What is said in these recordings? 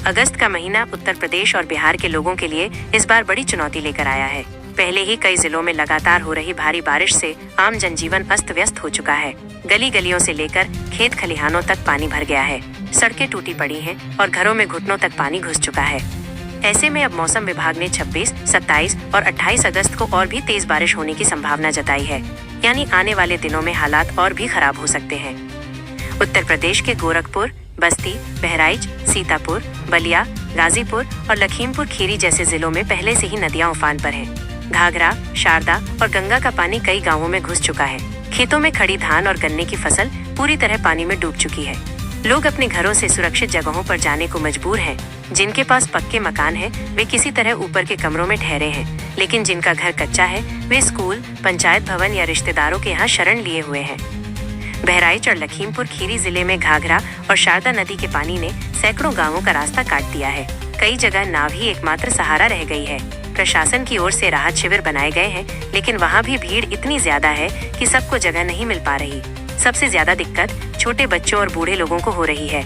अगस्त का महीना उत्तर प्रदेश और बिहार के लोगों के लिए इस बार बड़ी चुनौती लेकर आया है। पहले ही कई जिलों में लगातार हो रही भारी बारिश से आम जनजीवन अस्त व्यस्त हो चुका है। गली गलियों से लेकर खेत खलिहानों तक पानी भर गया है। सड़कें टूटी पड़ी हैं और घरों में घुटनों तक पानी घुस चुका है। ऐसे में अब मौसम विभाग ने 26, 27 और 28 अगस्त को और भी तेज बारिश होने की संभावना जताई है। यानी आने वाले दिनों में हालात और भी खराब हो सकते हैं। उत्तर प्रदेश के गोरखपुर, बस्ती, बहराइच, सीतापुर, बलिया, गाजीपुर और लखीमपुर खीरी जैसे जिलों में पहले से ही नदियां उफान पर हैं। घाघरा, शारदा और गंगा का पानी कई गांवों में घुस चुका है। खेतों में खड़ी धान और गन्ने की फसल पूरी तरह पानी में डूब चुकी है। लोग अपने घरों से सुरक्षित जगहों पर जाने को मजबूर हैं। जिनके पास पक्के मकान हैं, वे किसी तरह ऊपर के कमरों में ठहरे हैं, लेकिन जिनका घर कच्चा है वे स्कूल, पंचायत भवन या रिश्तेदारों के यहाँ शरण लिए हुए हैं। बहराइच और लखीमपुर खीरी जिले में घाघरा और शारदा नदी के पानी ने सैकड़ों गांवों का रास्ता काट दिया है। कई जगह नाव ही एकमात्र सहारा रह गई है। प्रशासन की ओर से राहत शिविर बनाए गए हैं, लेकिन वहाँ भी भीड़ इतनी ज्यादा है कि सबको जगह नहीं मिल पा रही। सबसे ज्यादा दिक्कत छोटे बच्चों और बूढ़े लोगों को हो रही है।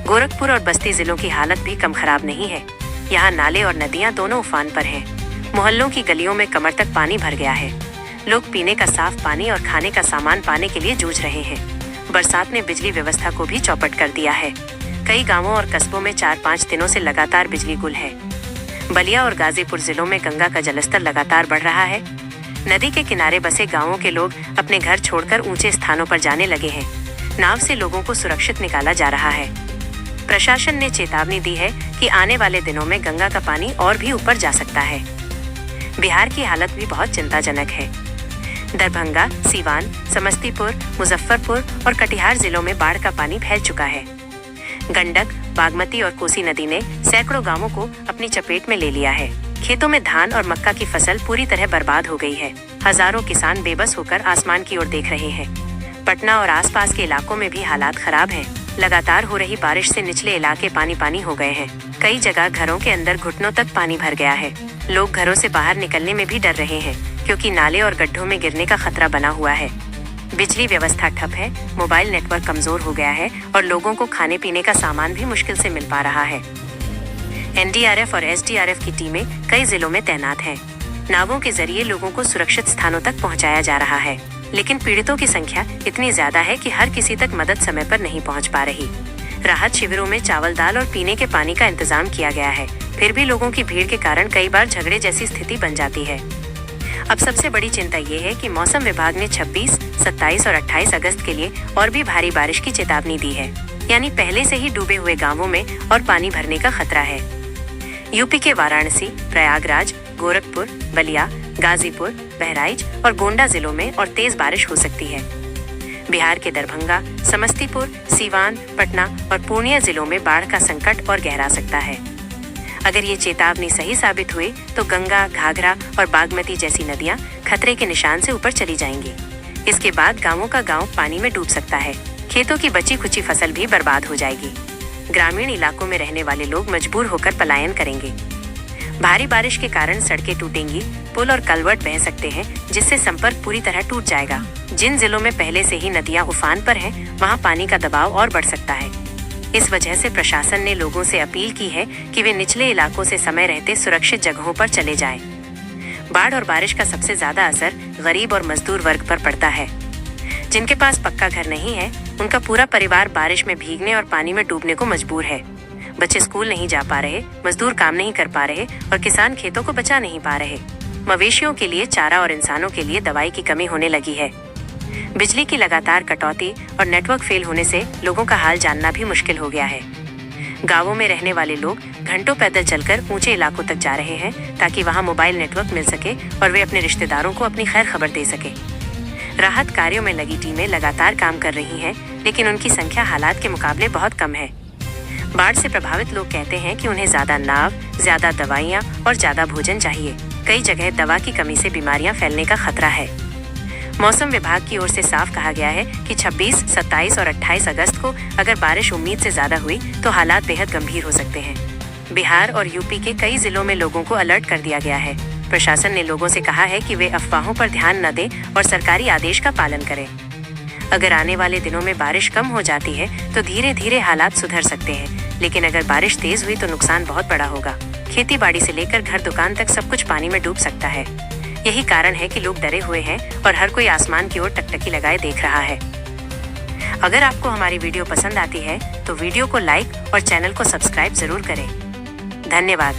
गोरखपुर और बस्ती जिलों की हालत भी कम खराब नहीं है। यहाँ नाले और नदियाँ दोनों उफान पर हैं। मोहल्लों की गलियों में कमर तक पानी भर गया है। लोग पीने का साफ पानी और खाने का सामान पाने के लिए जूझ रहे हैं। बरसात ने बिजली व्यवस्था को भी चौपट कर दिया है। कई गांवों और कस्बों में 4-5 दिनों से लगातार बिजली गुल है। बलिया और गाजीपुर जिलों में गंगा का जलस्तर लगातार बढ़ रहा है। नदी के किनारे बसे गांवों के लोग अपने घर छोड़कर ऊंचे स्थानों पर जाने लगे हैं। नाव से लोगों को सुरक्षित निकाला जा रहा है। प्रशासन ने चेतावनी दी है कि आने वाले दिनों में गंगा का पानी और भी ऊपर जा सकता है। बिहार की हालत भी बहुत चिंताजनक है। दरभंगा, सीवान, समस्तीपुर, मुजफ्फरपुर और कटिहार जिलों में बाढ़ का पानी फैल चुका है। गंडक, बागमती और कोसी नदी ने सैकड़ों गांवों को अपनी चपेट में ले लिया है। खेतों में धान और मक्का की फसल पूरी तरह बर्बाद हो गई है। हजारों किसान बेबस होकर आसमान की ओर देख रहे हैं। पटना और आसपास के इलाकों में भी हालात खराब हैं। लगातार हो रही बारिश से निचले इलाके पानी पानी हो गए हैं। कई जगह घरों के अंदर घुटनों तक पानी भर गया है। लोग घरों से बाहर निकलने में भी डर रहे हैं, क्योंकि नाले और गड्ढों में गिरने का खतरा बना हुआ है। बिजली व्यवस्था ठप है, मोबाइल नेटवर्क कमजोर हो गया है और लोगों को खाने पीने का सामान भी मुश्किल से मिल पा रहा है। एनडीआरएफ और एसडीआरएफ की टीमें कई जिलों में तैनात हैं। नावों के जरिए लोगों को सुरक्षित स्थानों तक पहुंचाया जा रहा है, लेकिन पीड़ितों की संख्या इतनी ज्यादा है कि हर किसी तक मदद समय पर नहीं पहुंच पा रही। राहत शिविरों में चावल, दाल और पीने के पानी का इंतजाम किया गया है। फिर भी लोगों की भीड़ के कारण कई बार झगड़े जैसी स्थिति बन जाती है। अब सबसे बड़ी चिंता ये है कि मौसम विभाग ने 26, 27 और 28 अगस्त के लिए और भी भारी बारिश की चेतावनी दी है। यानी पहले से ही डूबे हुए गांवों में और पानी भरने का खतरा है। यूपी के वाराणसी, प्रयागराज, गोरखपुर, बलिया, गाजीपुर, बहराइच और गोंडा जिलों में और तेज बारिश हो सकती है। बिहार के दरभंगा, समस्तीपुर, सीवान, पटना और पूर्णिया जिलों में बाढ़ का संकट और गहरा सकता है। अगर ये चेतावनी सही साबित हुई तो गंगा, घाघरा और बागमती जैसी नदियां खतरे के निशान से ऊपर चली जाएंगी। इसके बाद गांवों का गांव पानी में डूब सकता है। खेतों की बची खुची फसल भी बर्बाद हो जाएगी। ग्रामीण इलाकों में रहने वाले लोग मजबूर होकर पलायन करेंगे। भारी बारिश के कारण सड़कें टूटेंगी, पुल और कलवर्ट बह सकते हैं, जिससे संपर्क पूरी तरह टूट जाएगा। जिन जिलों में पहले से ही नदियां उफान पर हैं, वहां पानी का दबाव और बढ़ सकता है। इस वजह से प्रशासन ने लोगों से अपील की है कि वे निचले इलाकों से समय रहते सुरक्षित जगहों पर चले जाएं। बाढ़ और बारिश का सबसे ज्यादा असर गरीब और मजदूर वर्ग पर पड़ता है। जिनके पास पक्का घर नहीं है, उनका पूरा परिवार बारिश में भीगने और पानी में डूबने को मजबूर है। बच्चे स्कूल नहीं जा पा रहे, मजदूर काम नहीं कर पा रहे और किसान खेतों को बचा नहीं पा रहे। मवेशियों के लिए चारा और इंसानों के लिए दवाई की कमी होने लगी है। बिजली की लगातार कटौती और नेटवर्क फेल होने से लोगों का हाल जानना भी मुश्किल हो गया है। गांवों में रहने वाले लोग घंटों पैदल चलकर ऊंचे इलाकों तक जा रहे हैं, ताकि वहां मोबाइल नेटवर्क मिल सके और वे अपने रिश्तेदारों को अपनी खैर खबर दे सके। राहत कार्यों में लगी टीमें लगातार काम कर रही हैं, लेकिन उनकी संख्या हालात के मुकाबले बहुत कम है। बाढ़ से प्रभावित लोग कहते हैं कि उन्हें ज्यादा नाव, ज्यादा दवाइयाँ और ज्यादा भोजन चाहिए। कई जगह दवा की कमी से बीमारियां फैलने का खतरा है। मौसम विभाग की ओर से साफ कहा गया है कि 26, 27 और 28 अगस्त को अगर बारिश उम्मीद से ज्यादा हुई तो हालात बेहद गंभीर हो सकते हैं। बिहार और यूपी के कई जिलों में लोगों को अलर्ट कर दिया गया है। प्रशासन ने लोगों से कहा है कि वे अफवाहों पर ध्यान न दें और सरकारी आदेश का पालन करें। अगर आने वाले दिनों में बारिश कम हो जाती है तो धीरे धीरे हालात सुधर सकते हैं, लेकिन अगर बारिश तेज हुई तो नुकसान बहुत बड़ा होगा। खेती बाड़ी से लेकर घर दुकान तक सब कुछ पानी में डूब सकता है। यही कारण है कि लोग डरे हुए हैं और हर कोई आसमान की ओर टकटकी लगाए देख रहा है। अगर आपको हमारी वीडियो पसंद आती है तो वीडियो को लाइक और चैनल को सब्सक्राइब जरूर करें। धन्यवाद।